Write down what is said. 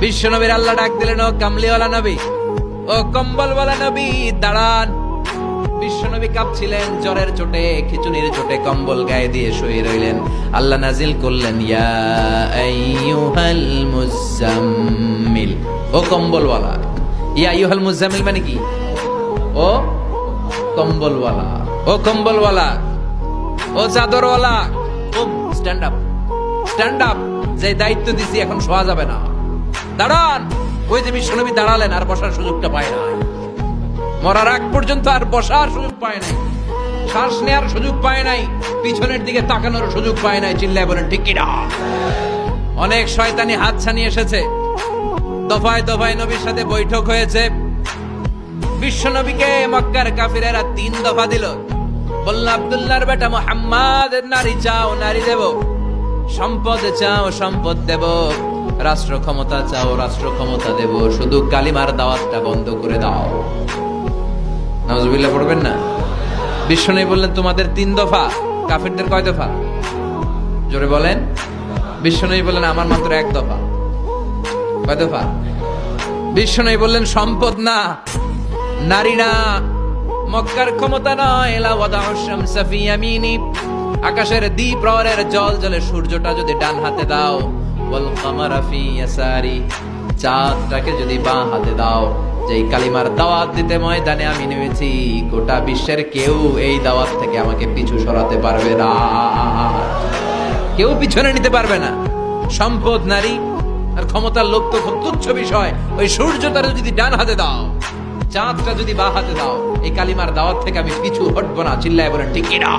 বিশ্ব নবীর আল্লাহ ডাক দিলেন, ও কামলিওয়ালা নবী, ও কম্বলওয়ালা নবী, দাঁড়ান। বিশ্ব নবী কাঁপছিলেন জ্বরের চোটে, খিচুনির চোটে, কম্বল গায়ে দিয়ে শুয়ে রইলেন। আল্লাহ নাজিল করলেন, ইয়া আইয়ুহাল মুজাম্মিল, ও কম্বলওয়ালা। ইয়া আইয়ুহাল মুজাম্মিল মানে কি? ও কম্বলওয়ালা, ও কম্বলওয়ালা, ও চাদরওয়ালা, স্ট্যান্ড আপ, স্ট্যান্ড আপ। যে দায়িত্ব দিছি এখন শোয়া যাবে না, দাঁড়ান। ওই যে বিশ্বনবী দাঁড়ালেন, আর বসার সুযোগটা পায় না। মরার আগ পর্যন্ত আর বসার সুযোগ পায় নাই, শ্বাস নেওয়ার সুযোগ পায় নাই, পিছনের দিকে তাকানোর সুযোগ পায় নাই। চিল্লায় বলেন ঠিক কিনা? অনেক শয়তানি হাত ছানি এসেছে, দফায় দফায় নবীর সাথে বৈঠক হয়েছে। বিশ্ব নবীকে মক্কার কাফিরেরা 3 দফা দিল। বলল, আব্দুল্লাহর বেটা মুহাম্মদ, নারী চাও নারী দেব, সম্পদ চাও সম্পদ দেব, রাষ্ট্র ক্ষমতা চাও রাষ্ট্র ক্ষমতা দেব, শুধু কালিমার দাওয়াতটা বন্ধ করে দাও। নাউজুবিল্লাহ পড়বেন না? বিশ্বনবী বললেন, তোমাদের 3 দফা, কাফিরদের কয় দফা? জোরে বলেন। বিশ্বনবী বললেন, আমার মাত্র 1 দফা। কয় দফা? বিশ্বনবী বললেন, সম্পদ না, নারী না, মক্কার ক্ষমতা নয়, লা ওয়াদাউ শামসা ফি ইয়ামিনি, আকাশের দ্বিপ্রহরের জল জলে সূর্যটা যদি ডান হাতে দাও, ওয়াল কামারা ফি ইয়াসারি, চাঁদটাকে যদি বাঁ হাতে দাও। যেই কালিমার দাওয়াত দিতে ময়দানে আমি নেমেছি, গোটা বিশ্বের কেউ এই দাওয়াত থেকে আমাকে পিছু সরাতে পারবে না, কেউ পিছনে নিতে পারবে না। সম্পদ, নারী আর ক্ষমতার লোভ তো খুব তুচ্ছ বিষয়। ওই সূর্যটা যদি ডান হাতে দাও, চাঁদটা যদি বাঁ হাতে দাও, এই কালিমার দাওয়াত থেকে আমি পিছু হটবো না। চিল্লায় বলেন ঠিক কিনা?